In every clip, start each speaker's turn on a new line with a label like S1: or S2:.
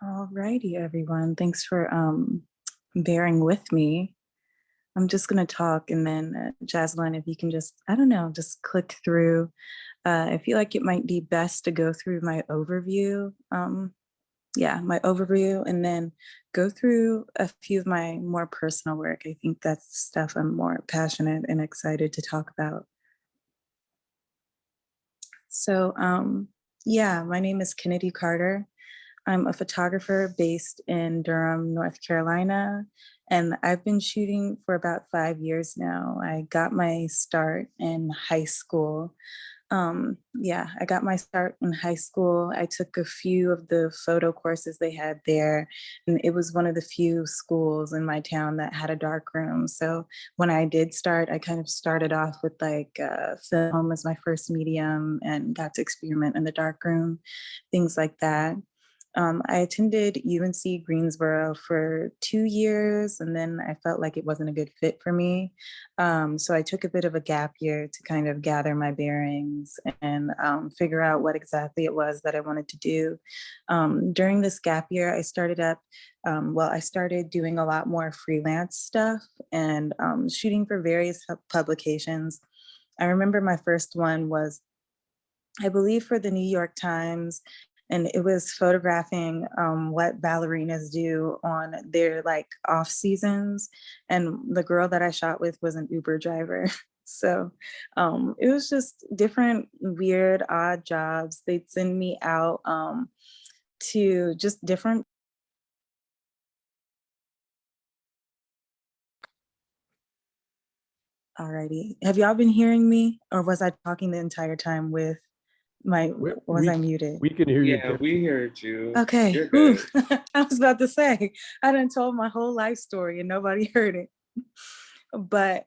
S1: Alrighty, everyone. Thanks for bearing with me. I'm just gonna talk, and then Jaslyn, if you can just, I don't know, just click through. I feel like it might be best to go through my overview. Yeah, my overview, and then go through a few of my more personal work. I think that's stuff I'm more passionate and excited to talk about. So, yeah, my name is Kennedy Carter. I'm a photographer based in Durham, North Carolina, and I've been shooting for about 5 years now. I got my start in high school. Yeah, I got my start in high school. I took a few of the photo courses they had there, and it was one of the few schools in my town that had a dark room. So when I did start, I kind of started off with like film as my first medium and got to experiment in the dark room, things like that. I attended UNC Greensboro for 2 years, and then I felt like it wasn't a good fit for me. So I took a bit of a gap year to kind of gather my bearings and figure out what exactly it was that I wanted to do. During this gap year, I started doing a lot more freelance stuff and shooting for various publications. I remember my first one was, I believe, for the New York Times, and it was photographing what ballerinas do on their like off seasons. And the girl that I shot with was an Uber driver. So it was just different, weird, odd jobs. They'd send me out to just different. Alrighty. Have y'all been hearing me, or was I talking the entire time with my?
S2: We
S1: Was
S2: we
S1: I muted?
S2: we can hear you.
S3: Yeah, we heard you.
S1: Okay.
S3: You're
S1: Whew.
S3: good.
S1: I was about to say, I done told my whole life story and nobody heard it. But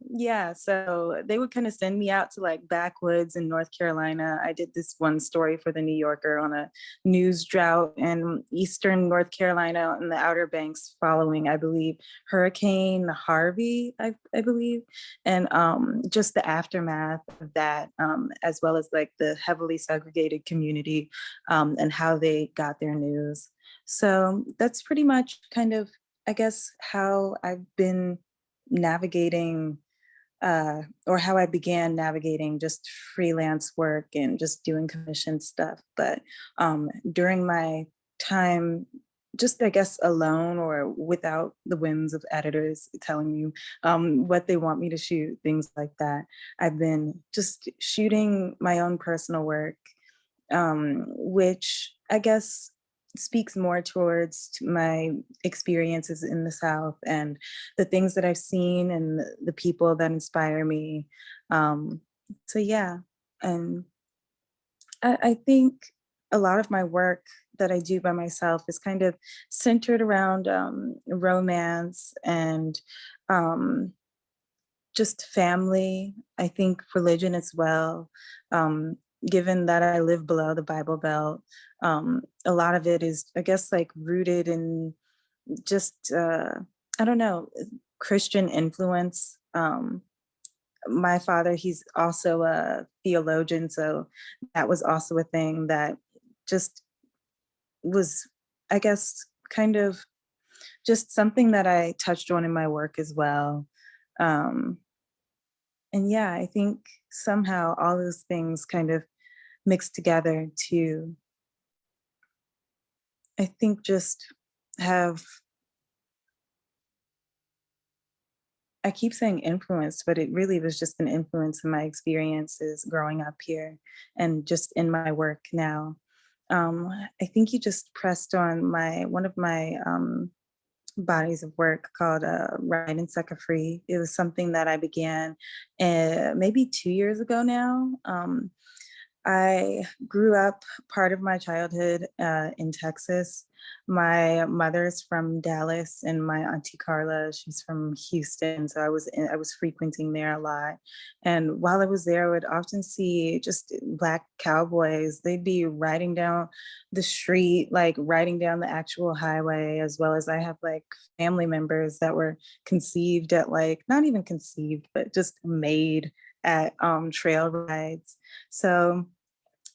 S1: yeah, so they would kind of send me out to like backwoods in North Carolina. I did this one story for the New Yorker on a news drought in eastern North Carolina and the Outer Banks following, I believe, Hurricane Harvey, I believe, and just the aftermath of that, as well as like the heavily segregated community, and how they got their news. So that's pretty much kind of, I guess, how I've been navigating, or how I began navigating just freelance work and just doing commission stuff. But during my time, just I guess alone or without the whims of editors telling you what they want me to shoot, things like that, I've been just shooting my own personal work, which I guess speaks more towards my experiences in the South and the things that I've seen and the people that inspire me. Um, so yeah, and I think a lot of my work that I do by myself is kind of centered around romance and um, just family. I think religion as well. Um, Given that I live below the Bible Belt, a lot of it is, I guess, like rooted in just, I don't know, Christian influence. My father, he's also a theologian, so that was also a thing that just was, I guess, kind of just something that I touched on in my work as well. Um, and yeah, I think somehow all those things kind of mixed together to, I think, just have, I keep saying influence, but it really was just an influence in my experiences growing up here and just in my work now. Um, I think you just pressed on my one of my bodies of work called Ride and Sucker Free. It was something that I began maybe 2 years ago now. I grew up part of my childhood in Texas. My mother's from Dallas, and my auntie Carla, she's from Houston. So I was frequenting there a lot. And while I was there, I would often see just Black cowboys. They'd be riding down the street, like riding down the actual highway, as well as I have like family members that were conceived at, like, not even conceived, but just made at trail rides. So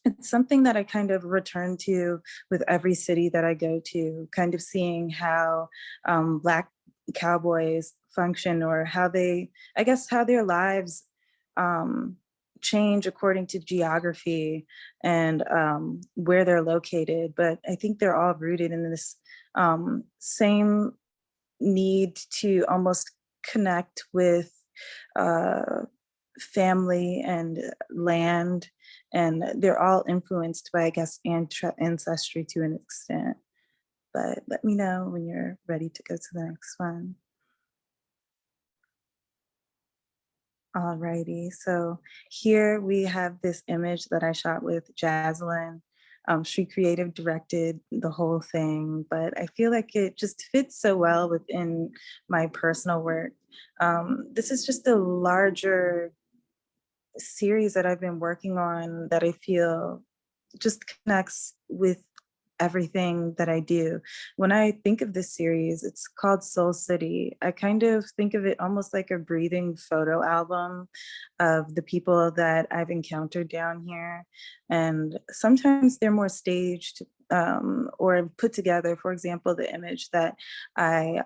S1: It's something that I kind of return to with every city that I go to, kind of seeing how Black cowboys function, or how they, I guess, how their lives um, change according to geography and where they're located. But I think they're all rooted in this same need to almost connect with uh, family and land, and they're all influenced by, I guess, ancestry to an extent. But let me know when you're ready to go to the next one. Alrighty, so here we have this image that I shot with Jaslyn. She creative directed the whole thing, but I feel like it just fits so well within my personal work. This is just a larger series that I've been working on that I feel just connects with everything that I do. When I think of this series, it's called Soul City. I kind of think of it almost like a breathing photo album of the people that I've encountered down here. And sometimes they're more staged or put together. For example, the image I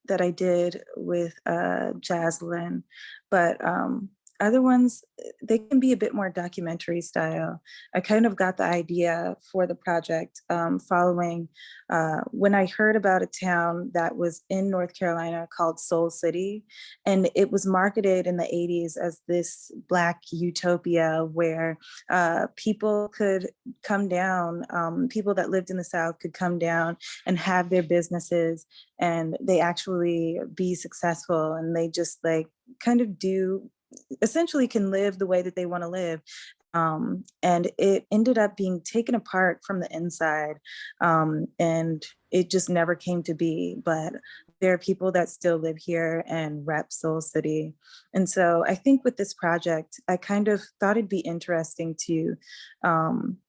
S1: that I did with Jaslyn, but other ones, they can be a bit more documentary style. I kind of got the idea for the project following when I heard about a town that was in North Carolina called Soul City. And it was marketed in the 80s as this Black utopia where people could come down, people that lived in the South could come down and have their businesses, and they actually be successful, and they just like kind of do essentially can live the way that they want to live. And it ended up being taken apart from the inside. And it just never came to be. But there are people that still live here and rep Soul City. And so I think with this project, I kind of thought it'd be interesting to um,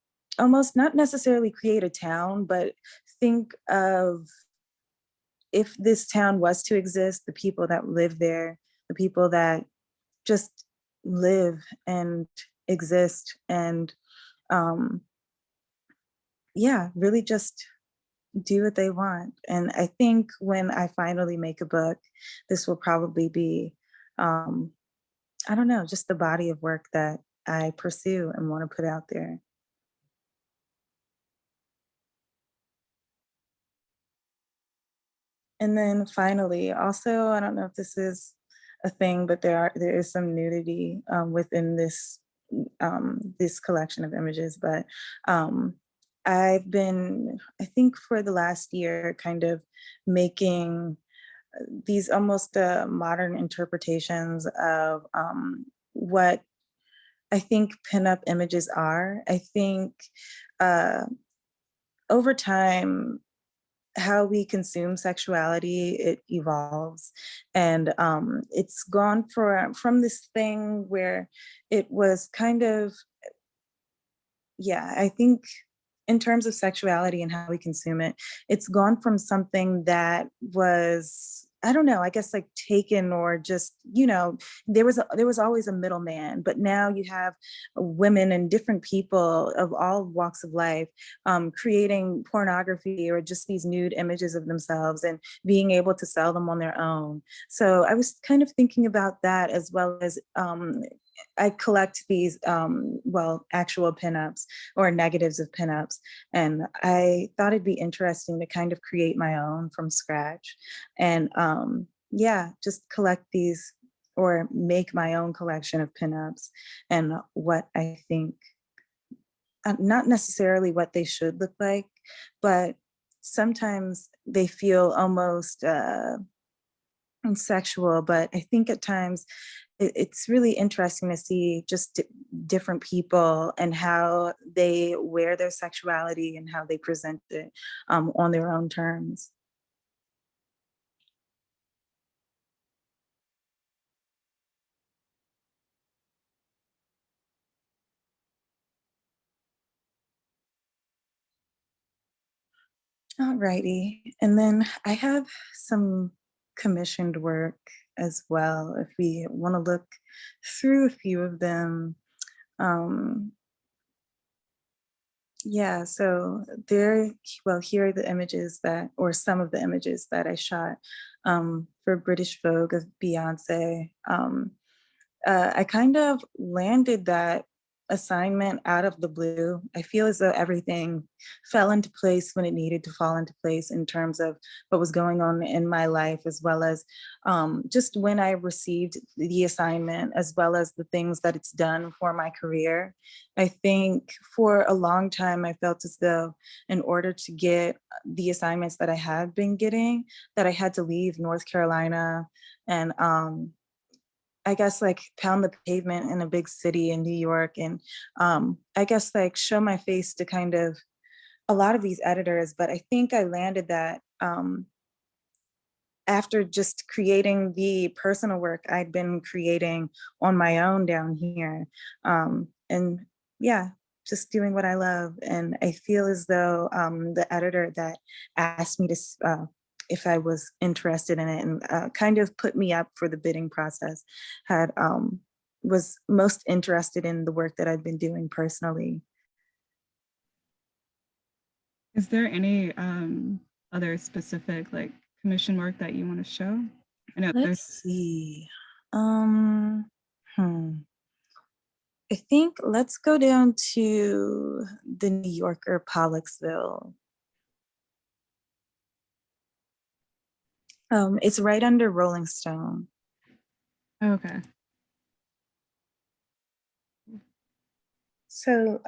S1: almost not necessarily create a town, but think of if this town was to exist, the people that live there, the people that just live and exist and um yeah, really just do what they want. And I think when I finally make a book, this will probably be um I don't know, just the body of work that I pursue and want to put out there. And then finally, also, I don't know if this is a thing, but there is some nudity within this collection of images. But um, I've been, I think, for the last year, kind of making these almost modern interpretations of what I think pinup images are. I think uh, over time, how we consume sexuality, it evolves, and it's gone from this thing where it was kind of, yeah, I think in terms of sexuality and how we consume it, it's gone from something that was, I don't know, I guess like taken, or just, there was always a middleman, but now you have women and different people of all walks of life creating pornography or just these nude images of themselves and being able to sell them on their own. So I was kind of thinking about that, as well as I collect these, well, actual pinups or negatives of pinups. And I thought it'd be interesting to kind of create my own from scratch. And yeah, just collect these or make my own collection of pinups and what I think, not necessarily what they should look like, but sometimes they feel almost sexual. But I think at times it's really interesting to see just different people and how they wear their sexuality and how they present it on their own terms. Alrighty. And then I have some commissioned work as well, if we want to look through a few of them. Um, Yeah, so there, well, here are the images that, or some of the images that I shot for British Vogue of Beyonce. I kind of landed that assignment out of the blue. I feel as though everything fell into place when it needed to fall into place in terms of what was going on in my life, as well as just when I received the assignment, as well as the things that it's done for my career. I think for a long time, I felt as though in order to get the assignments that I had been getting, that I had to leave North Carolina and I guess like pound the pavement in a big city in New York and I guess like show my face to kind of a lot of these editors, but I think I landed that after just creating the personal work I'd been creating on my own down here. And yeah, just doing what I love. And I feel as though the editor that asked me to, if I was interested in it and kind of put me up for the bidding process, had was most interested in the work that I've been doing personally.
S2: Is there any other specific like commission work that you want to show? I know
S1: Let's
S2: there's.
S1: see. Hmm. I think let's go down to the New Yorker, Pollocksville. It's right under Rolling Stone.
S2: Okay.
S1: So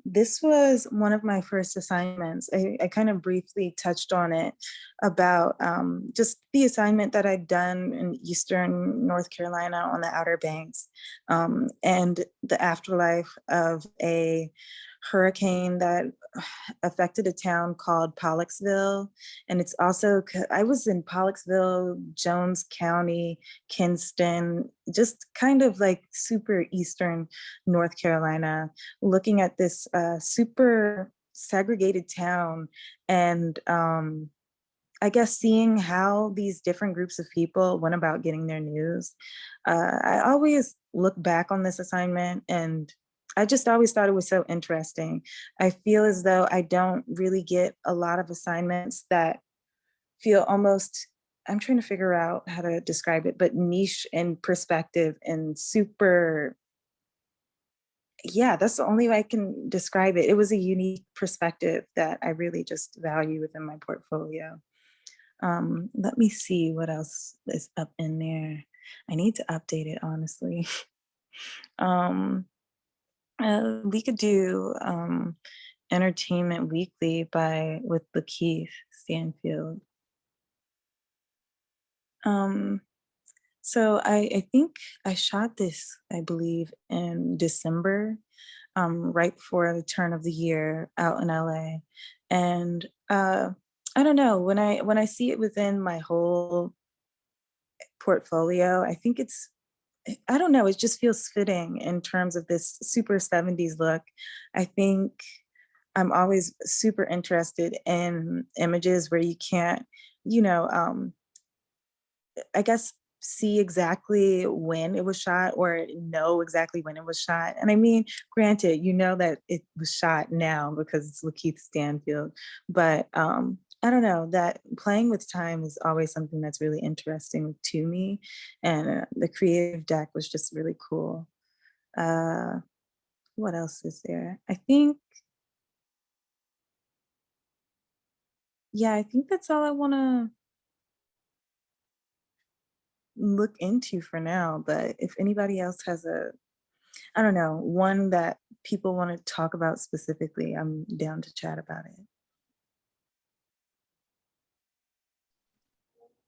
S1: this was one of my first assignments. I kind of briefly touched on it about just the assignment that I'd done in Eastern North Carolina on the Outer Banks and the afterlife of a hurricane that affected a town called Pollocksville. And it's also, I was in Pollocksville, Jones County, Kinston, just kind of like super Eastern North Carolina, looking at this super segregated town and I guess seeing how these different groups of people went about getting their news. I always look back on this assignment and I just always thought it was so interesting. I feel as though I don't really get a lot of assignments that feel almost, I'm trying to figure out how to describe it, but niche in perspective and super, yeah, that's the only way I can describe it. It was a unique perspective that I really just value within my portfolio. Let me see what else is up in there. I need to update it, honestly. um, we could do Entertainment Weekly by with Lakeith Stanfield. Um, so I think I shot this, I believe, in December, right before the turn of the year out in LA. And I don't know, when I see it within my whole portfolio, I think it's, I don't know, it just feels fitting in terms of this super 70s look. I think I'm always super interested in images where you can't, you know, I guess see exactly when it was shot or know exactly when it was shot. And I mean, granted, you know that it was shot now because it's Lakeith Stanfield, but I don't know, that playing with time is always something that's really interesting to me. And the creative deck was just really cool. Uh, what else is there? I think, yeah, I think that's all I want to look into for now. But if anybody else has a, I don't know, one that people want to talk about specifically, I'm down to chat about it.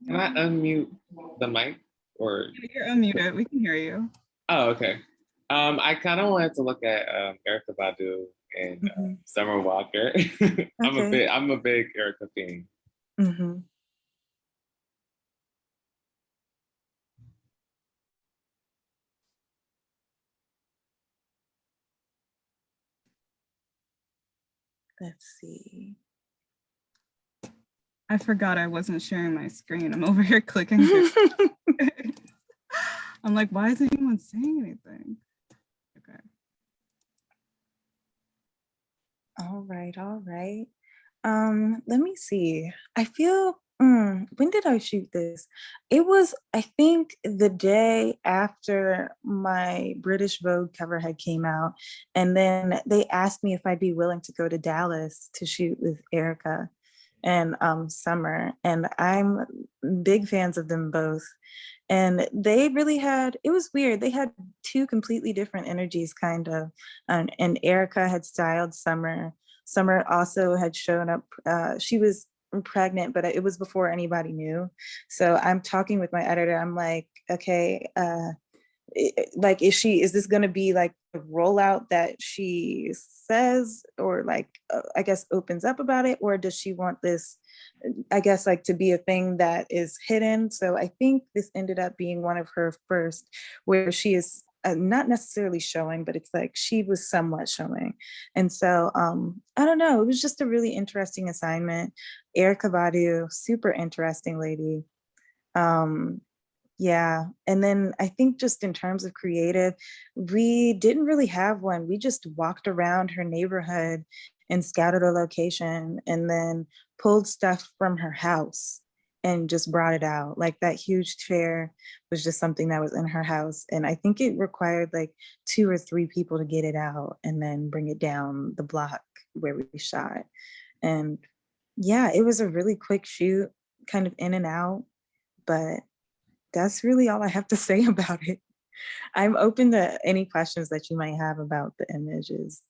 S3: Can I unmute the mic? Or
S2: You're unmuted. We can hear you.
S3: oh, okay. I kind of wanted to look at Erica Badu and
S1: Hmm.
S3: Summer Walker.
S1: Okay.
S3: I'm a big Erica fan.
S1: Hmm. Let's see.
S2: I forgot I wasn't sharing my screen. I'm over here clicking through. I'm like, why isn't anyone saying anything? Okay.
S1: All right, all right. Let me see. I feel, when did I shoot this? It was, I think, the day after my British Vogue cover had came out, and then they asked me if I'd be willing to go to Dallas to shoot with Erica and Summer, and I'm big fans of them both. And they really had, it was weird. They had two completely different energies, kind of. And Erica had styled Summer. Summer also had shown up. She was pregnant, but it was before anybody knew. So I'm talking with my editor. I'm like, okay, like, is this going to be like a rollout that she says, or like, I guess opens up about it, or does she want this, I guess, like, to be a thing that is hidden? So I think this ended up being one of her first, where she is not necessarily showing, but it's like she was somewhat showing. And so I don't know, it was just a really interesting assignment. Erica Badu, super interesting lady. um yeah. And then I think just in terms of creative, we didn't really have one. We just walked around her neighborhood and scouted a location and then pulled stuff from her house and just brought it out. Like that huge chair was just something that was in her house. And I think it required like 2 or 3 people to get it out and then bring it down the block where we shot. And yeah, it was a really quick shoot, kind of in and out. But that's really all I have to say about it. I'm open to any questions that you might have about the images.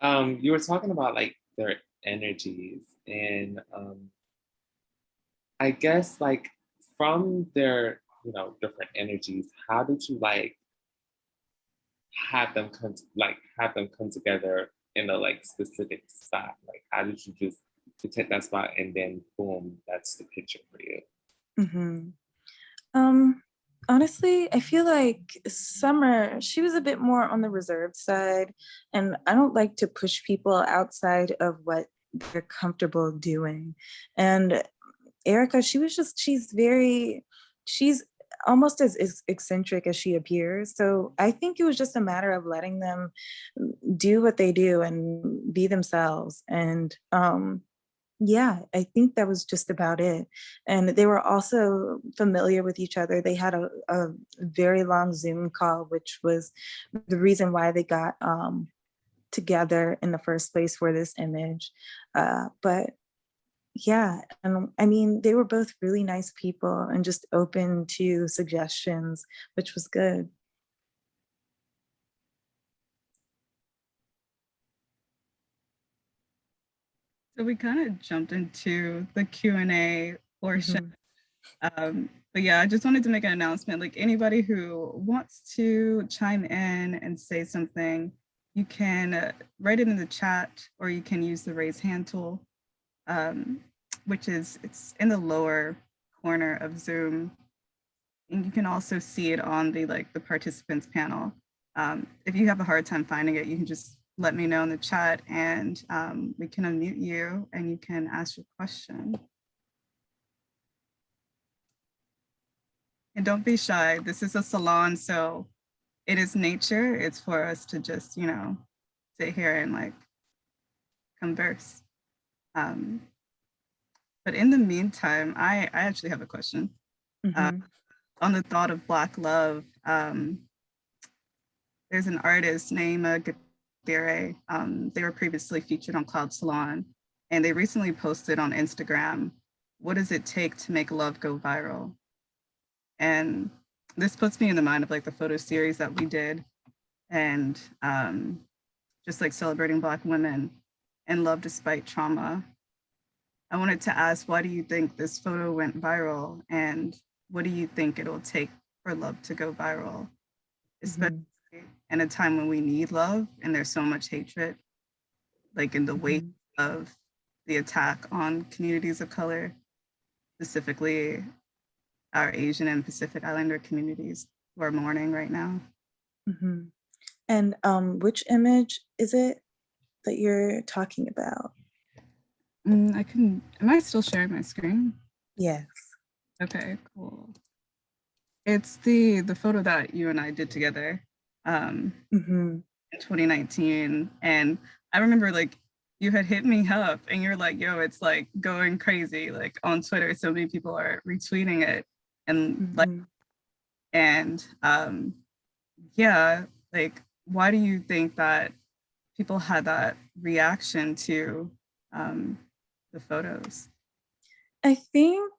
S3: You were talking about like their energies, and I guess like from their, different energies, how did you like have them come together in a like specific spot? Like how did you just detect that spot and then boom, that's the picture for you?
S1: hmm Um, Honestly, I feel like Summer, she was a bit more on the reserved side, and I don't like to push people outside of what they're comfortable doing. And Erica, she's almost as eccentric as she appears. So I think it was just a matter of letting them do what they do and be themselves. And yeah, I think that was just about it. And they were also familiar with each other. They had a very long Zoom call, which was the reason why they got together in the first place for this image. But yeah, and I mean, they were both really nice people and just open to suggestions, which was good.
S2: So we kind of jumped into the Q&A portion.
S1: Mhm.
S2: But yeah, I just wanted to make an announcement. Like anybody who wants to chime in and say something, you can write it in the chat, or you can use the raise hand tool, um, which it's in the lower corner of Zoom. And you can also see it on the participants panel. If you have a hard time finding it, you can just let me know in the chat, and we can unmute you and you can ask your question. And don't be shy. This is a salon, so it is nature. It's for us to just, sit here and like converse. But in the meantime, I actually have a question.
S1: Mhm.
S2: On the thought of Black love, there's an artist named Gadere. They were previously featured on Cloud Salon, and they recently posted on Instagram, "What does it take to make love go viral?" And this puts me in the mind of like the photo series that we did, and just like celebrating Black women and love despite trauma. I wanted to ask, why do you think this photo went viral? And what do you think it'll take for love to go viral, especially
S1: Mhm.
S2: in a time when we need love and there's so much hatred, like in the wake
S1: Mhm.
S2: of the attack on communities of color, specifically our Asian and Pacific Islander communities who are mourning right now?
S1: Mhm. And which image is it that you're talking about?
S2: Am I still sharing my screen?
S1: Yes.
S2: Okay, cool. It's the photo that you and I did together. Um,
S1: Mhm.
S2: in 2019. And I remember like you had hit me up and you're like, yo, it's like going crazy. Like on Twitter, so many people are retweeting it. And like,
S1: Mhm.
S2: and yeah, like, why do you think that people had that reaction to um, the photos?
S1: I think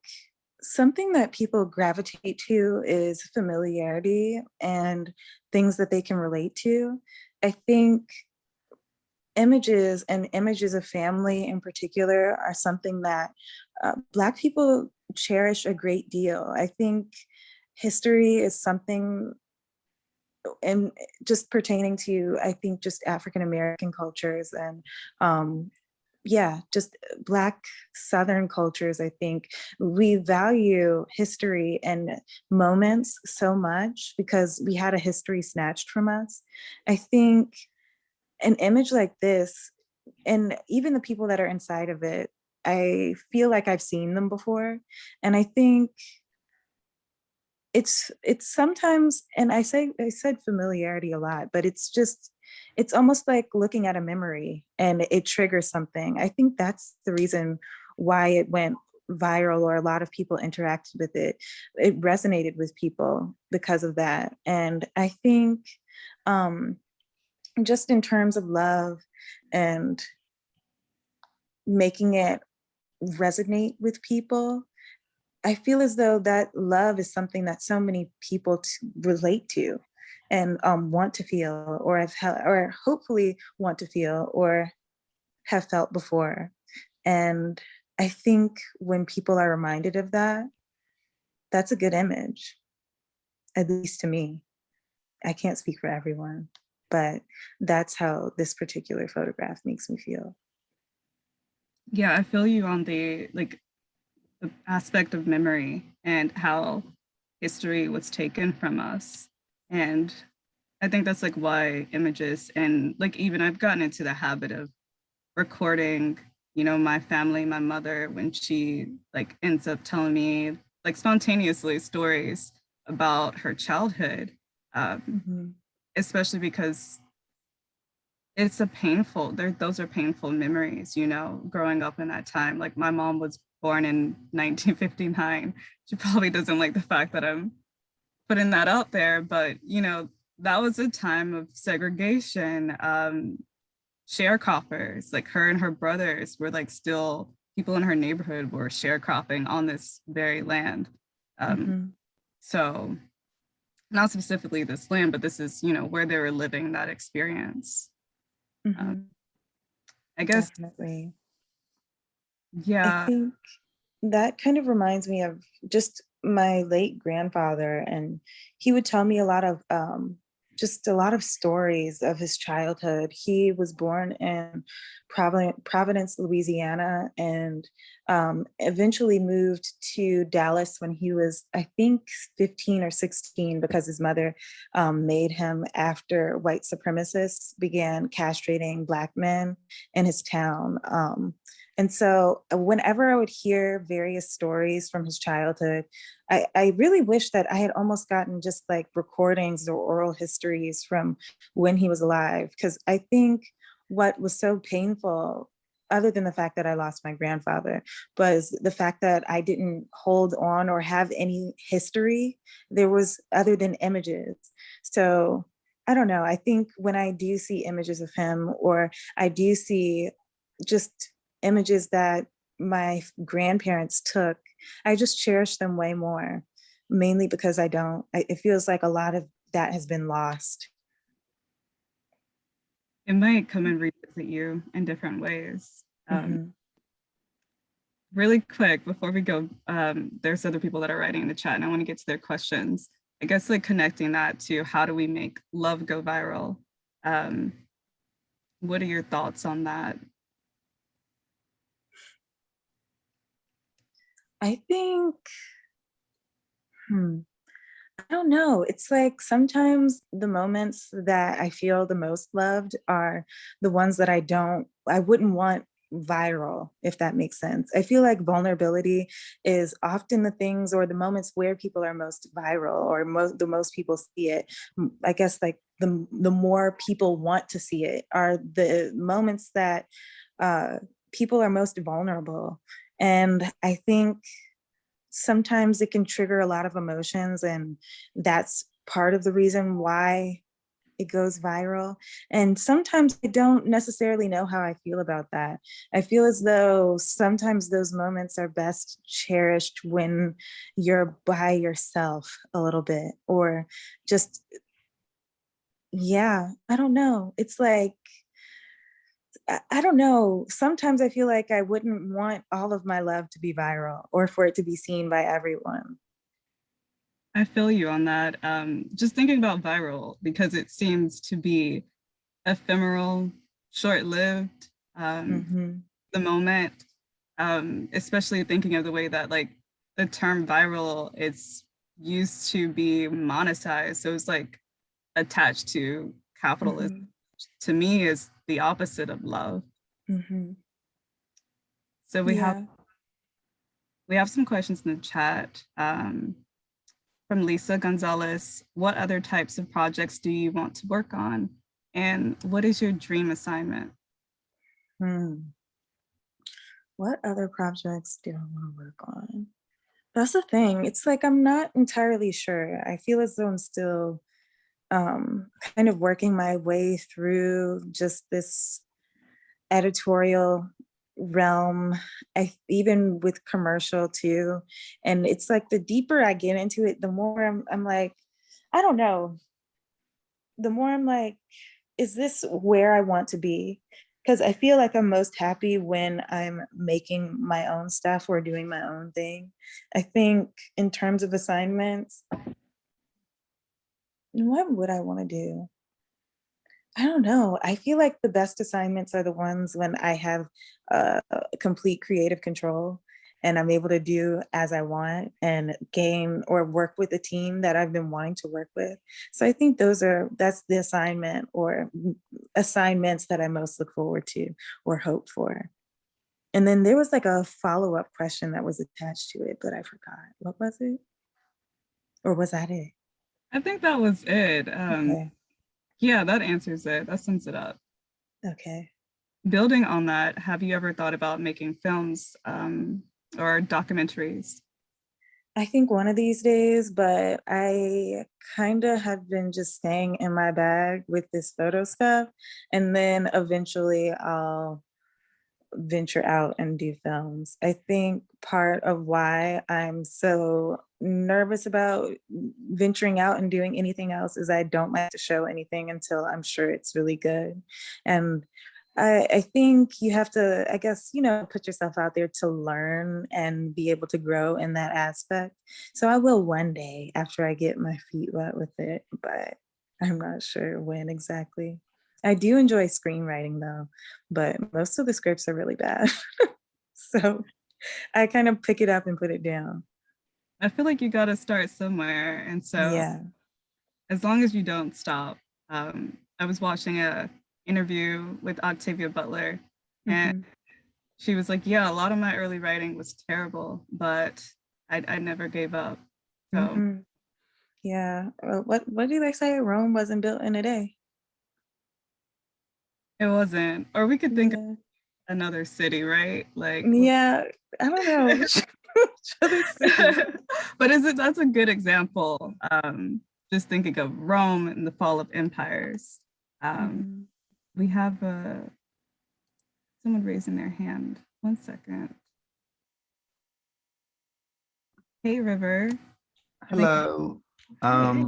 S1: something that people gravitate to is familiarity and things that they can relate to. I think images and images of family in particular are something that Black people cherish a great deal. I think history is something, and just pertaining to, I think, just African American cultures and yeah, just Black Southern cultures, I think we value history and moments so much because we had a history snatched from us. I think an image like this, and even the people that are inside of it, I feel like I've seen them before. And I think it's sometimes, and I said familiarity a lot, but it's almost like looking at a memory and it triggers something. I think that's the reason why it went viral, or a lot of people interacted with it. It resonated with people because of that. And I think um just in terms of love and making it resonate with people, I feel as though that love is something that so many people relate to and want to feel, or or hopefully want to feel, or have felt before. And I think when people are reminded of that, that's a good image, at least to me. I can't speak for everyone, but that's how this particular photograph makes me feel.
S2: Yeah, I feel you on the aspect of memory and how history was taken from us. And I think that's like why images, and like even I've gotten into the habit of recording, you know, my family, my mother, when she like ends up telling me like spontaneously stories about her childhood,
S1: Mhm.
S2: especially because it's a painful, those are painful memories, you know, growing up in that time. Like my mom was born in 1959. She probably doesn't like the fact that I'm putting that out there, but you know, that was a time of segregation. Sharecroppers, like her and her brothers were like still people in her neighborhood were sharecropping on this very land. Um,
S1: Mhm.
S2: so not specifically this land, but this is, you know, where they were living that experience. Um,
S1: Mhm.
S2: I guess,
S1: Definitely. I
S2: yeah,
S1: think that kind of reminds me of just my late grandfather, and he would tell me a lot of just a lot of stories of his childhood. He was born in Providence, Louisiana, and eventually moved to Dallas when he was, I think, 15 or 16, because his mother made him after white supremacists began castrating Black men in his town. And so whenever I would hear various stories from his childhood, I really wish that I had almost gotten just like recordings or oral histories from when he was alive. Because I think what was so painful, other than the fact that I lost my grandfather, was the fact that I didn't hold on or have any history. There was, other than images. So I don't know. I think when I do see images of him, or I do see just images that my grandparents took, I just cherish them way more, mainly because it feels like a lot of that has been lost.
S2: it might come and revisit you in different ways.
S1: Mhm.
S2: Really quick before we go, there's other people that are writing in the chat and I want to get to their questions. I guess like connecting that to how do we make love go viral? Um, what are your thoughts on that?
S1: I think, hmm, I don't know. It's like sometimes the moments that I feel the most loved are the ones that I wouldn't want viral, if that makes sense. I feel like vulnerability is often the things or the moments where people are most viral, or the most people see it. I guess like the more people want to see it, are the moments that people are most vulnerable. And I think sometimes it can trigger a lot of emotions, and that's part of the reason why it goes viral. And sometimes I don't necessarily know how I feel about that. I feel as though sometimes those moments are best cherished when you're by yourself a little bit, or just, yeah, I don't know. It's like, I don't know. Sometimes I feel like I wouldn't want all of my love to be viral or for it to be seen by everyone.
S2: I feel you on that. Just thinking about viral, because it seems to be ephemeral, short-lived,
S1: Hmm.
S2: the moment, especially thinking of the way that like the term viral, it's used to be monetized. So it's like attached to capitalism.
S1: Hmm.
S2: To me is the opposite of love.
S1: Hmm.
S2: So
S1: Yeah.
S2: we have some questions in the chat. From Lisa Gonzalez, what other types of projects do you want to work on? And what is your dream assignment?
S1: What other projects do I want to work on? That's the thing. It's like I'm not entirely sure. I feel as though I'm still kind of working my way through just this editorial realm, even with commercial too. And it's like the deeper I get into it, the more I'm like, I don't know. The more I'm like, is this where I want to be? Because I feel like I'm most happy when I'm making my own stuff or doing my own thing. I think in terms of assignments, what would I want to do? I don't know. I feel like the best assignments are the ones when I have complete creative control and I'm able to do as I want and gain or work with a team that I've been wanting to work with. So I think that's the assignment or assignments that I most look forward to or hope for. And then there was like a follow-up question that was attached to it, but I forgot. What was it? Or was that it?
S2: I think that was it.
S1: Okay.
S2: Yeah, that answers it. That sums it up.
S1: Okay.
S2: Building on that, have you ever thought about making films or documentaries?
S1: I think one of these days, but I kind of have been just staying in my bag with this photo stuff. And then eventually I'll venture out and do films. I think part of why I'm so nervous about venturing out and doing anything else is I don't like to show anything until I'm sure it's really good. And I think you have to, I guess, put yourself out there to learn and be able to grow in that aspect. So I will one day after I get my feet wet with it, but I'm not sure when exactly. I do enjoy screenwriting though, but most of the scripts are really bad. So I kind of pick it up and put it down.
S2: I feel like you got to start somewhere. And so
S1: Yeah.
S2: as long as you don't stop, I was watching a interview with Octavia Butler, and
S1: Hmm.
S2: she was like, yeah, a lot of my early writing was terrible, but I never gave up. So
S1: Hmm. Yeah. What do they say? Rome wasn't built in a day.
S2: it wasn't, or we could think of
S1: Yeah.
S2: another city, right? Like,
S1: Yeah. I don't know. Which other city?
S2: but that's a good example. Just thinking of Rome and the fall of empires. Um,
S1: Hmm.
S2: we have someone raising their hand. 1 second. Hey, River. I think.
S4: Hello.
S2: Hey.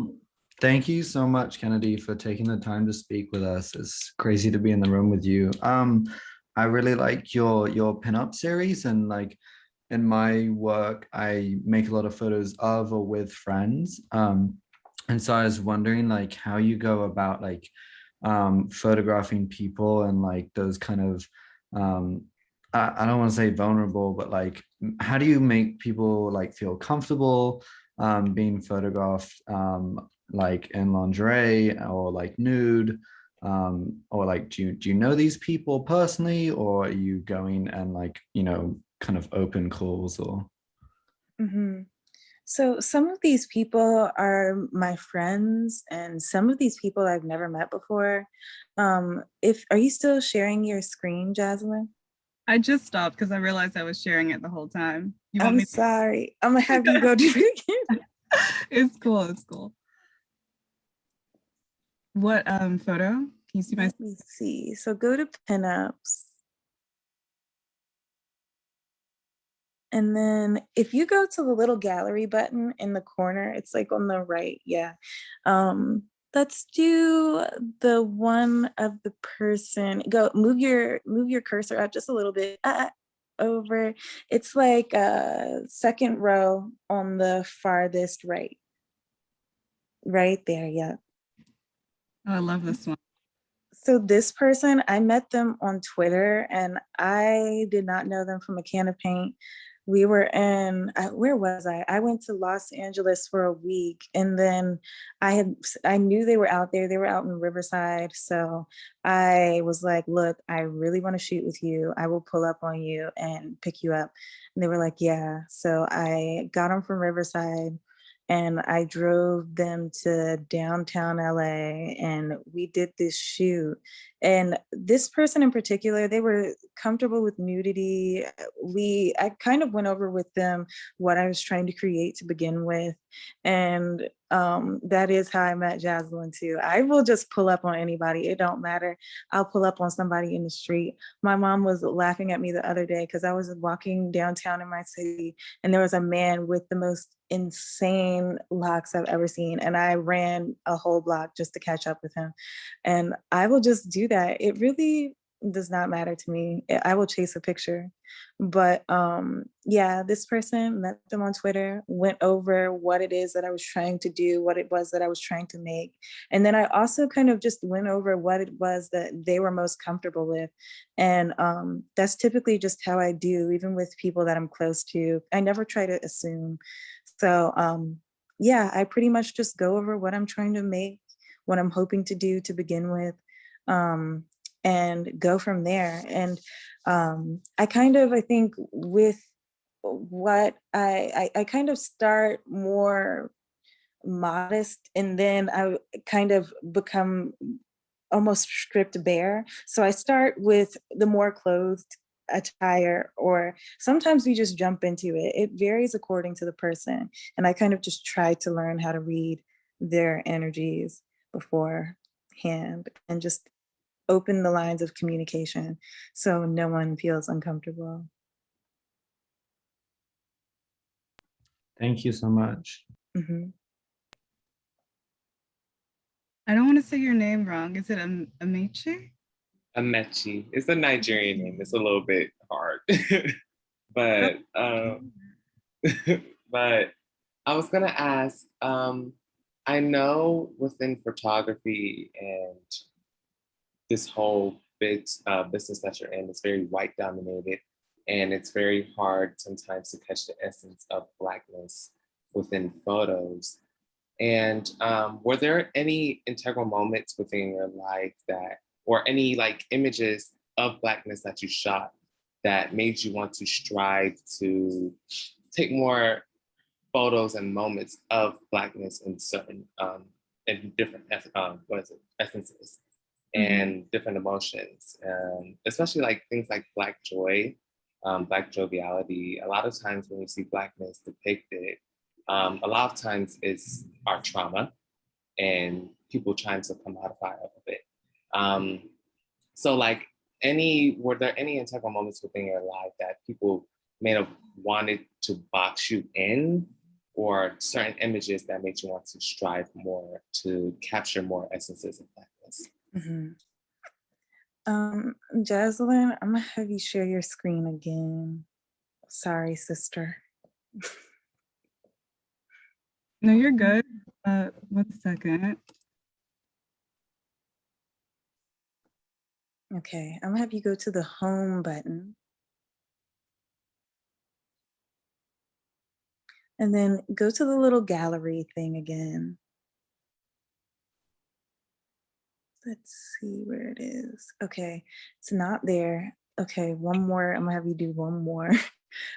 S4: Thank you so much, Kennedy, for taking the time to speak with us. It's crazy to be in the room with you. I really like your pinup series, and like in my work, I make a lot of photos of or with friends. And so I was wondering like how you go about like photographing people and like those kind of I don't want to say vulnerable, but like how do you make people like feel comfortable being photographed like in lingerie or like nude, or like do you know these people personally, or are you going and like kind of open calls or
S1: Hmm. So some of these people are my friends, and some of these people I've never met before. If Are you still sharing your screen, Jaslyn?
S2: I just stopped because I realized I was sharing it the whole time. You want
S1: I'm
S2: me
S1: sorry. I'm gonna have you go do it again.
S2: It's cool, it's cool. What photo? Can you see my
S1: Let me see. So go to pinups. And then if you go to the little gallery button in the corner, it's like on the right. Yeah. Um, let's do the one of the person. Go move your cursor up just a little bit. Over. It's like second row on the farthest right. Right there, yeah.
S2: Oh, I love this one.
S1: So this person, I met them on Twitter and I did not know them from a can of paint. We were in, where was I? I went to Los Angeles for a week and then I knew they were out there. They were out in Riverside. So I was like, look, I really want to shoot with you. I will pull up on you and pick you up. And they were like, yeah. So I got them from Riverside and I drove them to downtown LA and we did this shoot. And this person in particular, they were comfortable with nudity. I kind of went over with them what I was trying to create to begin with. And that is how I met Jaslyn too. I will just pull up on anybody. It don't matter. I'll pull up on somebody in the street. My mom was laughing at me the other day because I was walking downtown in my city and there was a man with the most insane locks I've ever seen. And I ran a whole block just to catch up with him. And I will just do that. It really does not matter to me. I will chase a picture. But yeah, this person, met them on Twitter, went over what it is that I was trying to do, what it was that I was trying to make. And then I also kind of just went over what it was that they were most comfortable with. And that's typically just how I do, even with people that I'm close to. I never try to assume. So yeah, I pretty much just go over what I'm trying to make, what I'm hoping to do to begin with, and go from there. And I think with what I kind of start more modest and then I kind of become almost stripped bare. So I start with the more clothed attire, or sometimes we just jump into it. It varies according to the person. And I kind of just try to learn how to read their energies beforehand and just open the lines of communication so no one feels uncomfortable.
S4: Thank you so much.
S1: Mhm.
S2: I don't want to say your name wrong. Is it Amici?
S3: Amechi. It's a Nigerian name. It's a little bit hard. but but I was gonna ask, I know within photography and this whole business that you're in is very white dominated, and it's very hard sometimes to catch the essence of Blackness within photos. And were there any integral moments within your life that, or any like images of Blackness that you shot that made you want to strive to take more photos and moments of Blackness in certain, in different, essences and different emotions, especially like things like Black joy, Black joviality. A lot of times when you see Blackness depicted, a lot of times it's our trauma and people trying to commodify off of it. So like were there any integral moments within your life that people may have wanted to box you in, or certain images that made you want to strive more to capture more essences of Blackness?
S1: Mhm. Jaslyn, I'm gonna have you share your screen again. Sorry, sister.
S2: No, you're good. 1 second.
S1: Okay, I'm gonna have you go to the home button. And then go to the little gallery thing again. Let's see where it is. Okay, it's not there. Okay, one more. I'm gonna have you do one more.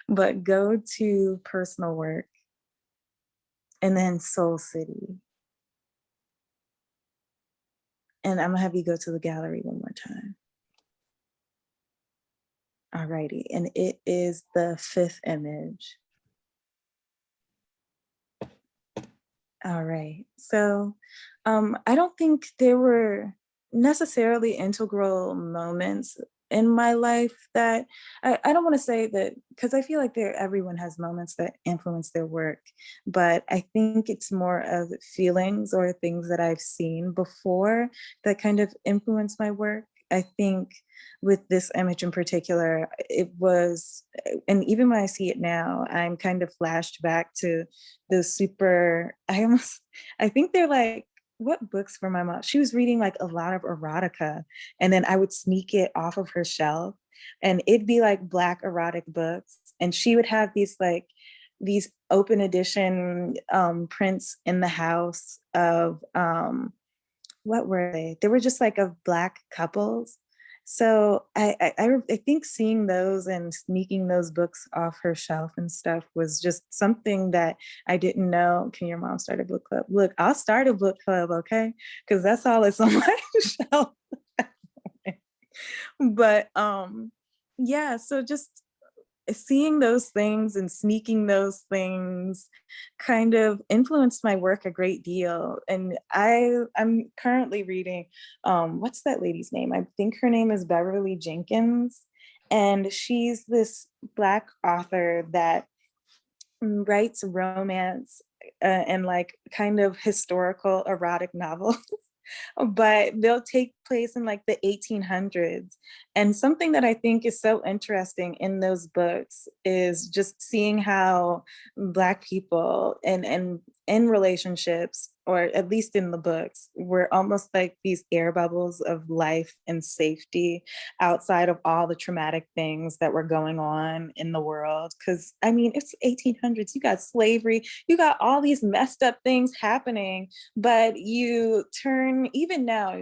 S1: But go to personal work. and then Soul City. And I'm gonna have you go to the gallery one more time. Alrighty, and it is the 5th image. All right. So I don't think there were necessarily integral moments in my life that I don't want to say that, because I feel like everyone has moments that influence their work, but I think it's more of feelings or things that I've seen before that kind of influence my work. I think with this image in particular, it was, and even when I see it now, I'm kind of flashed back to those super, I think they're like, what books for my mom? She was reading like a lot of erotica, and then I would sneak it off of her shelf, and it'd be like Black erotic books. And she would have these open edition prints in the house of what were they? They were just like of Black couples. So I think seeing those and sneaking those books off her shelf and stuff was just something that I didn't know. Can your mom start a book club? Look, I'll start a book club, okay? Because that's all that's on my shelf. But yeah, so just seeing those things and sneaking those things kind of influenced my work a great deal. And I'm currently reading, what's that lady's name? I think her name is Beverly Jenkins. And she's this Black author that writes romance and like kind of historical erotic novels. But they'll take place in like the 1800s. And something that I think is so interesting in those books is just seeing how Black people and in relationships, or at least in the books, were almost like these air bubbles of life and safety outside of all the traumatic things that were going on in the world. Because I mean, it's 1800s, you got slavery, you got all these messed up things happening, but you turn, even now,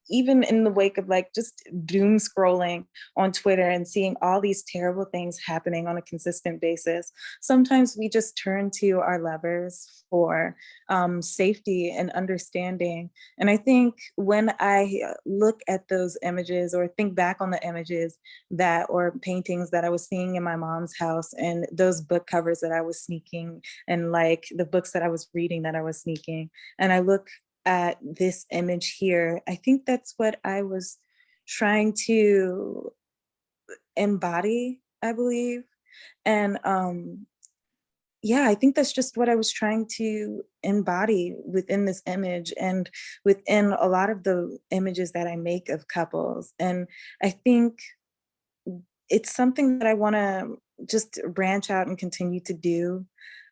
S1: even in the wake of like just doom scrolling on Twitter and seeing all these terrible things happening on a consistent basis, sometimes we just turn to our lovers for safety and understanding. And I think when I look at those images or think back on the images that, or paintings that I was seeing in my mom's house, and those book covers that I was sneaking, and like the books that I was reading that I was sneaking, and I look at this image here, I think that's what I was trying to embody, I believe. And yeah, I think that's just what I was trying to embody within this image and within a lot of the images that I make of couples. And I think it's something that I want to just branch out and continue to do,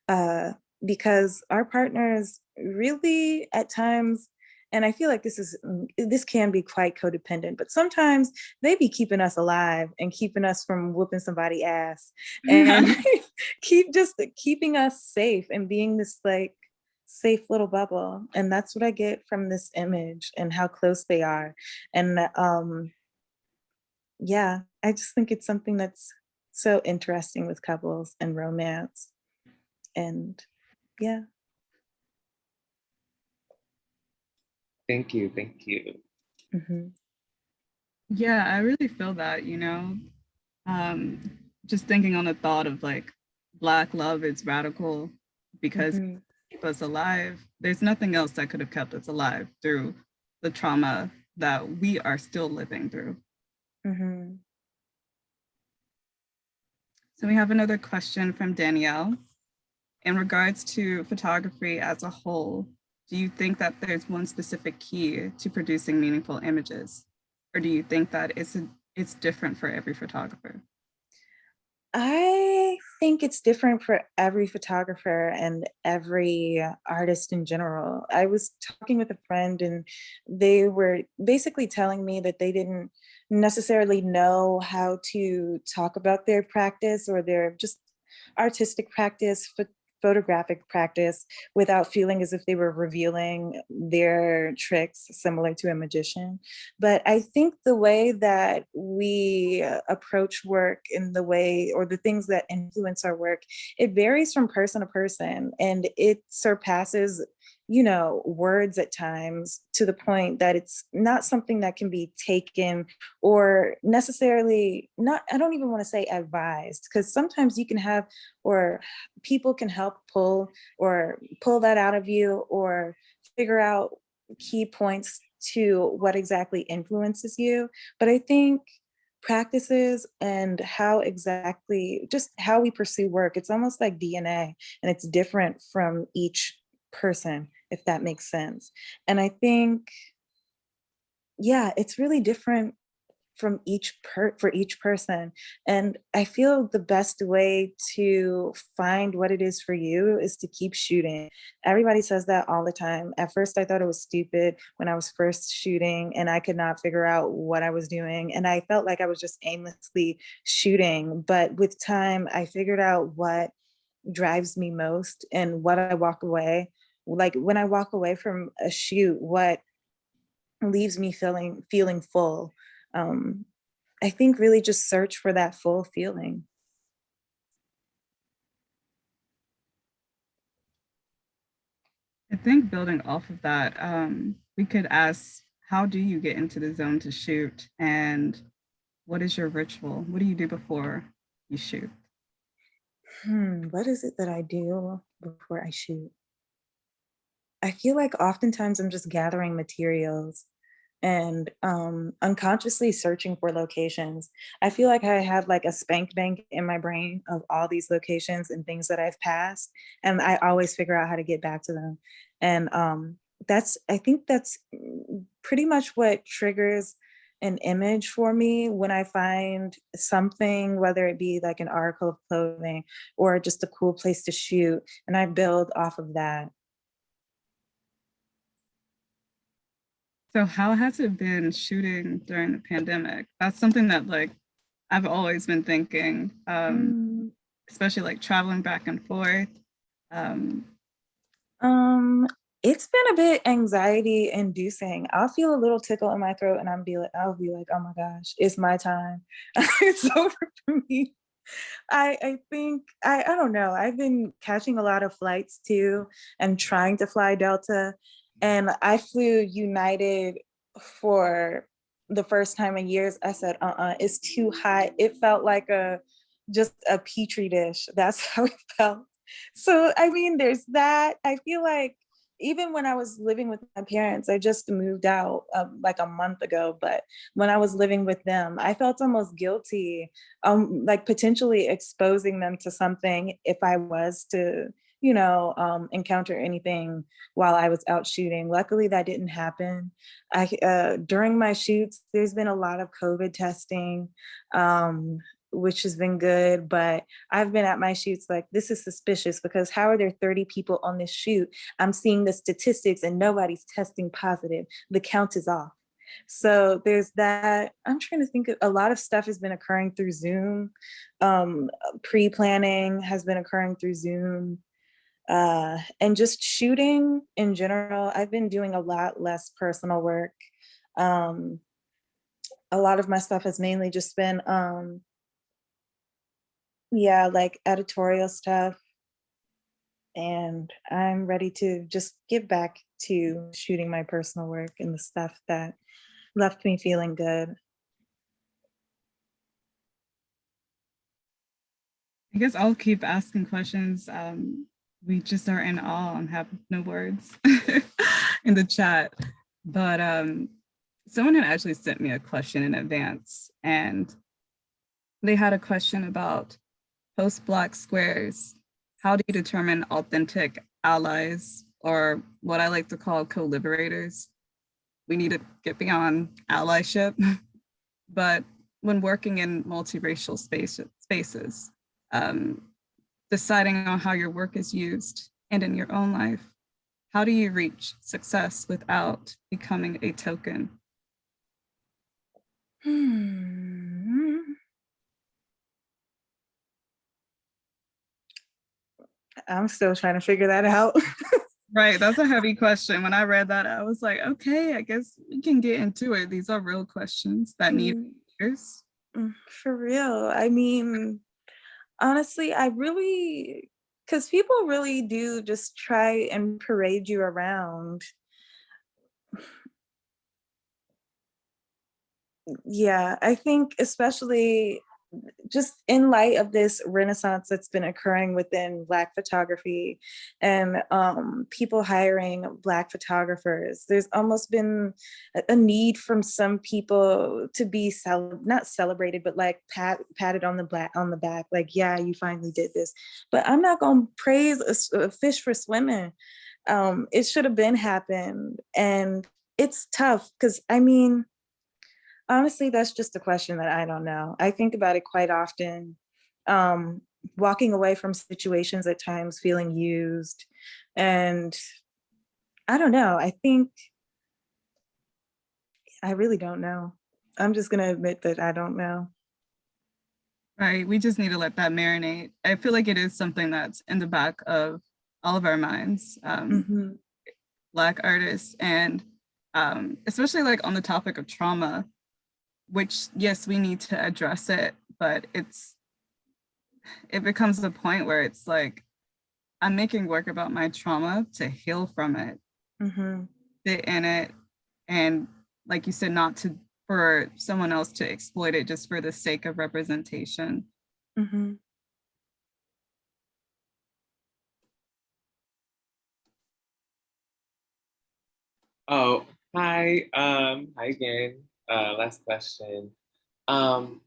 S1: uh, because our partners really at times, and I feel like this can be quite codependent, but sometimes they be keeping us alive and keeping us from whooping somebody ass, and keeping us safe and being this like safe little bubble. And that's what I get from this image and how close they are. And yeah, I just think it's something that's so interesting with couples and romance. And yeah.
S3: Thank you. Thank you.
S1: Mhm.
S2: Yeah, I really feel that, just thinking on the thought of like Black love is radical because it
S1: Mhm.
S2: keep us alive. There's nothing else that could have kept us alive through the trauma that we are still living through.
S1: Mhm.
S2: So we have another question from Danielle. In regards to photography as a whole, do you think that there's one specific key to producing meaningful images? Or do you think that it's different for every photographer?
S1: I think it's different for every photographer and every artist in general. I was talking with a friend, and they were basically telling me that they didn't necessarily know how to talk about their practice or their just artistic practice photographic practice without feeling as if they were revealing their tricks similar to a magician. But I think the way that we approach work in the way, or the things that influence our work, it varies from person to person, and it surpasses, you know, words at times, to the point that it's not something that can be taken or necessarily, not, I don't even want to say advised, because sometimes you can have, or people can help pull that out of you, or figure out key points to what exactly influences you. But I think practices and how exactly, just how we pursue work, it's almost like DNA, and it's different from each person, if that makes sense. And I think, yeah, it's really different from for each person. And I feel the best way to find what it is for you is to keep shooting. Everybody says that all the time. At first I thought it was stupid when I was first shooting and I could not figure out what I was doing, and I felt like I was just aimlessly shooting. But with time I figured out what drives me most, and what I walk away, like when I walk away from a shoot, what leaves me feeling full. um I think really just search for that full feeling.
S2: I think building off of that, we could ask, how do you get into the zone to shoot? And what is your ritual? What do you do before you shoot?
S1: What is it that I do before I shoot? I feel like oftentimes I'm just gathering materials and unconsciously searching for locations. I feel like I have like a spank bank in my brain of all these locations and things that I've passed, and I always figure out how to get back to them. And I think that's pretty much what triggers an image for me when I find something, whether it be like an article of clothing or just a cool place to shoot, and I build off of that.
S2: So how has it been shooting during the pandemic? That's something that like I've always been thinking,
S1: Mm.
S2: especially like traveling back and forth. Um,
S1: Um, it's been a bit anxiety inducing. I'll feel a little tickle in my throat and I'll be like, oh my gosh, it's my time. It's over for me. I think I don't know. I've been catching a lot of flights too and trying to fly Delta. And I flew United for the first time in years. I said, it's too high. It felt like just a petri dish. That's how it felt. So I mean, there's that. I feel like even when I was living with my parents, I just moved out like a month ago, but when I was living with them, I felt almost guilty, like potentially exposing them to something if I was to, encounter anything while I was out shooting. Luckily, that didn't happen. During my shoots, there's been a lot of COVID testing, um, which has been good, but I've been at my shoots like, this is suspicious because how are there 30 people on this shoot? I'm seeing the statistics and nobody's testing positive. The count is off. So there's that. I'm trying to think of, a lot of stuff has been occurring through Zoom. Pre-planning has been occurring through Zoom. And just shooting in general, I've been doing a lot less personal work. Um, a lot of my stuff has mainly just been, yeah, like editorial stuff. And I'm ready to just get back to shooting my personal work and the stuff that left me feeling good.
S2: I guess I'll keep asking questions. We just are in awe and have no words in the chat. But someone had actually sent me a question in advance, and they had a question about post-Black squares. How do you determine authentic allies, or what I like to call co-liberators? We need to get beyond allyship, but when working in multiracial spaces, deciding on how your work is used and in your own life, how do you reach success without becoming a token?
S1: I'm still trying to figure that out.
S2: Right, that's a heavy question. When I read that, I was like, okay, I guess we can get into it. These are real questions that need answers.
S1: For real. I mean, honestly, because people really do just try and parade you around. Yeah, I think especially just in light of this renaissance that's been occurring within Black photography and people hiring Black photographers, there's almost been a need from some people to be not celebrated, but like patted on the back, like, yeah, you finally did this. But I'm not gonna praise a fish for swimming. It should have been happened, and it's tough because I mean, honestly, that's just a question that I don't know. I think about it quite often. Um, Walking away from situations at times, feeling used. And I don't know. I really don't know. I'm just going to admit that I don't know.
S2: Right, we just need to let that marinate. I feel like it is something that's in the back of all of our minds, Black artists, and especially like on the topic of trauma, which, yes, we need to address it, but it becomes a point where it's like, I'm making work about my trauma to heal from it, sit in it, and like you said, not to for someone else to exploit it just for the sake of representation.
S3: Oh, hi. Hi again. Last question. You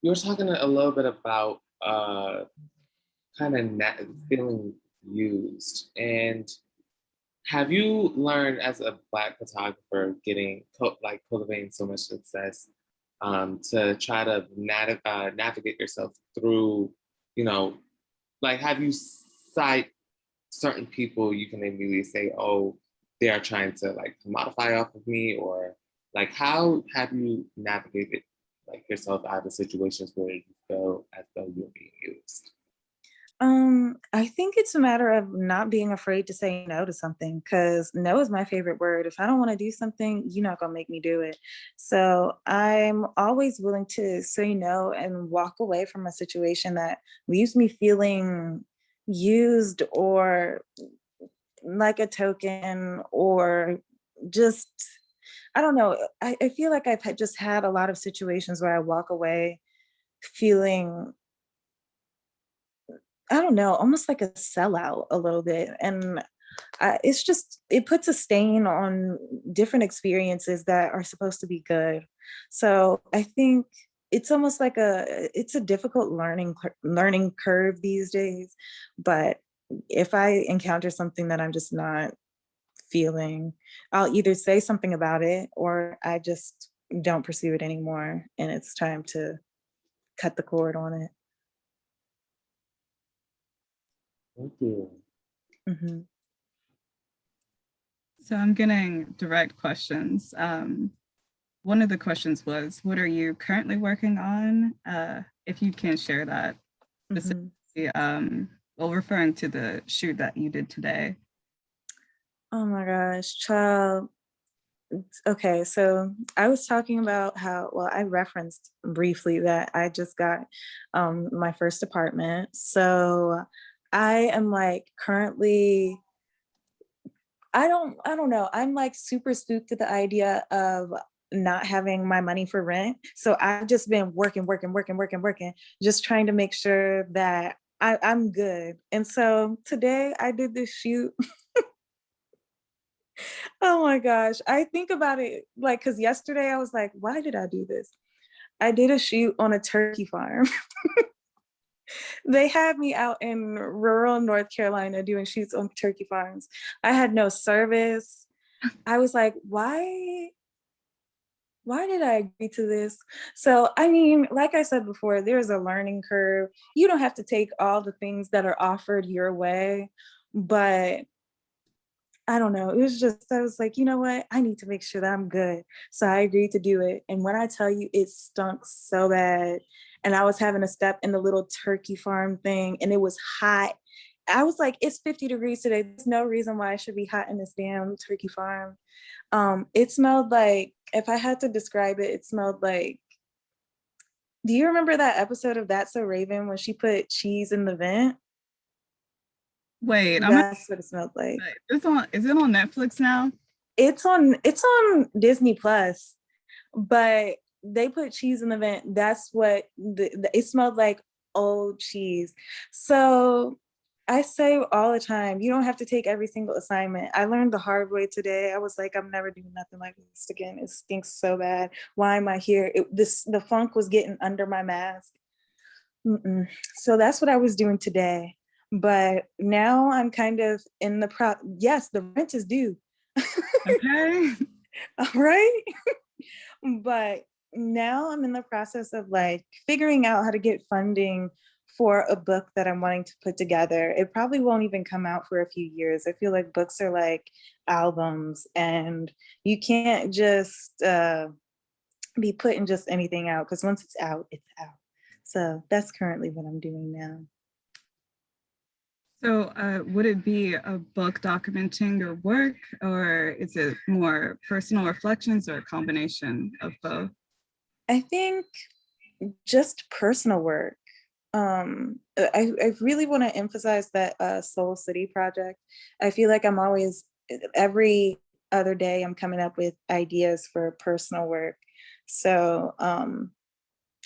S3: were talking a little bit about kind of feeling used. And have you learned as a Black photographer getting like cultivating so much success to try to navigate yourself through, you know, like have you cite certain people you can immediately say, oh, they are trying to like commodify off of me, or like how have you navigated like yourself out of situations where you feel as though you're being used?
S1: I think it's a matter of not being afraid to say no to something, because no is my favorite word. If I don't want to do something, you're not gonna make me do it. So I'm always willing to say no and walk away from a situation that leaves me feeling used or like a token, or just, I don't know. I feel like just had a lot of situations where I walk away feeling, I don't know, almost like a sellout a little bit. And it's just, it puts a stain on different experiences that are supposed to be good. So I think it's almost like it's a difficult learning curve these days. But if I encounter something that I'm just not feeling, I'll either say something about it or I just don't pursue it anymore. And it's time to cut the cord on it.
S3: Thank you.
S2: So I'm getting direct questions. One of the questions was, what are you currently working on? If you can share that, specifically, well, referring to the shoot that you did today.
S1: Oh my gosh, child. Okay, so I was talking about how, well, I referenced briefly that I just got my first apartment. So I am like currently, I don't know. I'm like super spooked at the idea of not having my money for rent. So I've just been working, just trying to make sure that I'm good. And so today I did this shoot. Oh my gosh. I think about it like, because yesterday I was like, why did I do this? I did a shoot on a turkey farm. They had me out in rural North Carolina doing shoots on turkey farms. I had no service. I was like, why did I agree to this? So, I mean, like I said before, there's a learning curve. You don't have to take all the things that are offered your way, but I don't know. It was just, I was like, you know what? I need to make sure that I'm good. So I agreed to do it. And when I tell you, it stunk so bad. And I was having to step in the little turkey farm thing, and it was hot. I was like, it's 50 degrees today. There's no reason why I should be hot in this damn turkey farm. It smelled like, if I had to describe it, it smelled like, do you remember that episode of That's So Raven when she put cheese in the vent?
S2: Wait,
S1: That's what it smelled like.
S2: is it on Netflix now?
S1: It's on Disney Plus, but they put cheese in the vent. That's what it smelled like, old cheese. So I say all the time, you don't have to take every single assignment. I learned the hard way today. I was like, I'm never doing nothing like this again. It stinks so bad. Why am I here? The funk was getting under my mask. So that's what I was doing today. But now I'm kind of in yes, the rent is due.
S2: Okay.
S1: All right. But now I'm in the process of like figuring out how to get funding for a book that I'm wanting to put together. It probably won't even come out for a few years. I feel like books are like albums, and you can't just be putting just anything out, because once it's out, it's out. So that's currently what I'm doing now.
S2: So would it be a book documenting your work, or is it more personal reflections, or a combination of both?
S1: I think just personal work. I really want to emphasize that Soul City project. I feel like I'm always, every other day, I'm coming up with ideas for personal work. So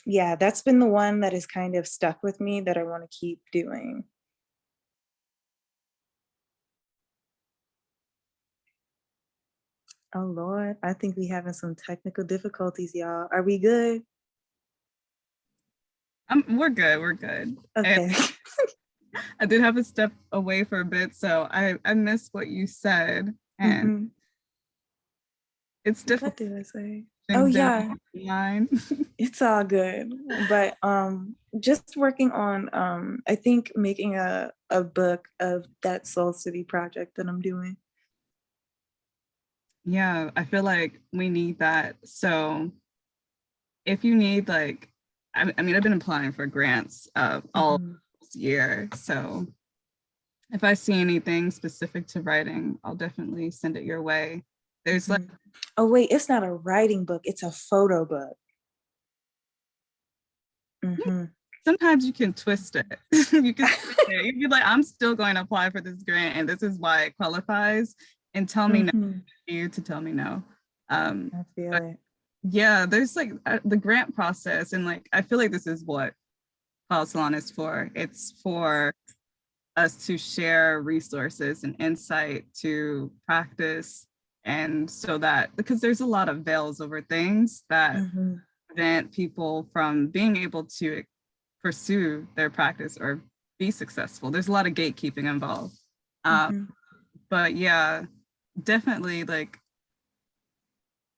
S1: yeah, that's been the one that is kind of stuck with me that I want to keep doing. Oh Lord, I think we having some technical difficulties, y'all. Are we good?
S2: We're good. We're good.
S1: Okay.
S2: And I did have to step away for a bit, so I missed what you said, and it's
S1: What
S2: difficult.
S1: did I say?
S2: Things
S1: Oh
S2: down
S1: yeah,
S2: the line.
S1: it's all good. But just working on I think making a book of that Soul City project that I'm doing.
S2: Yeah, I feel like we need that. So if you need like, I mean, I've been applying for grants all this year. So if I see anything specific to writing, I'll definitely send it your way. There's like,
S1: oh wait, it's not a writing book, it's a photo book.
S2: sometimes you can twist it. You can be like, I'm still going to apply for this grant, and this is why it qualifies, and tell me no, you to tell me no.
S1: I feel it.
S2: Yeah, there's like the grant process, and like I feel like this is what Cloud Salon is for. It's for us to share resources and insight to practice, and so that, because there's a lot of veils over things that prevent people from being able to pursue their practice or be successful. There's a lot of gatekeeping involved. But yeah, definitely like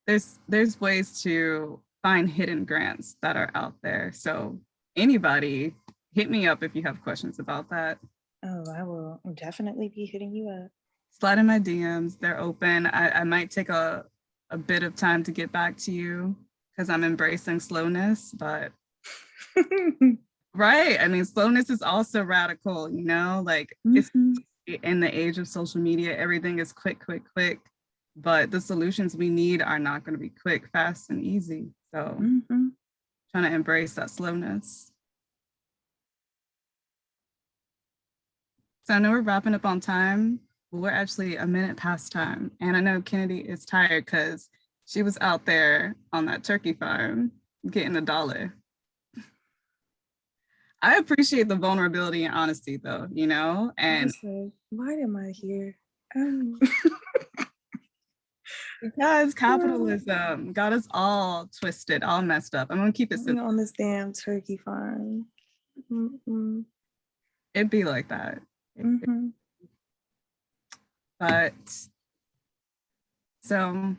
S2: there's ways to find hidden grants that are out there. So anybody, hit me up if you have questions about that.
S1: Oh, I will definitely be hitting you up.
S2: Slide in my DMs, they're open. I might take a bit of time to get back to you because I'm embracing slowness, but right. I mean, slowness is also radical, you know, like it's in the age of social media, everything is quick, but the solutions we need are not going to be quick, fast, and easy. So trying to embrace that slowness. So I know we're wrapping up on time, but we're actually a minute past time. And I know Kennedi is tired because she was out there on that turkey farm getting $1. I appreciate the vulnerability and honesty though, you know, and
S1: like, why am I here?
S2: because capitalism got us all twisted, all messed up. I'm gonna keep it simple.
S1: On this damn turkey farm.
S2: It'd be like that. But so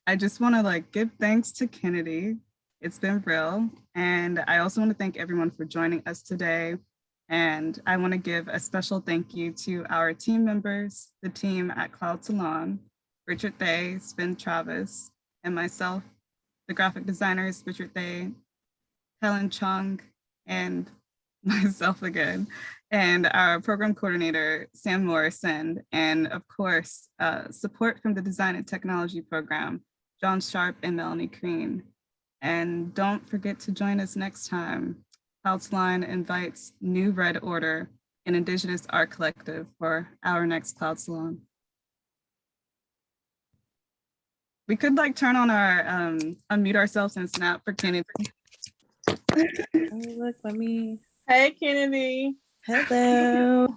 S2: I just want to like give thanks to Kennedi. It's been real. And I also want to thank everyone for joining us today. And I want to give a special thank you to our team members, the team at Cloud Salon, Richard Thay, Sven Travis, and myself, the graphic designers, Richard Thay, Helen Chung, and myself again, and our program coordinator, Sam Morrison, and of course, support from the Design and Technology program, John Sharp and Melanie Crean. And don't forget to join us next time. Cloud Salon invites New Red Order, an Indigenous art collective, for our next Cloud Salon. We could like turn on our, unmute ourselves and snap for Kennedy.
S1: Oh, look, let me.
S5: Hey, Kennedy.
S1: Hello.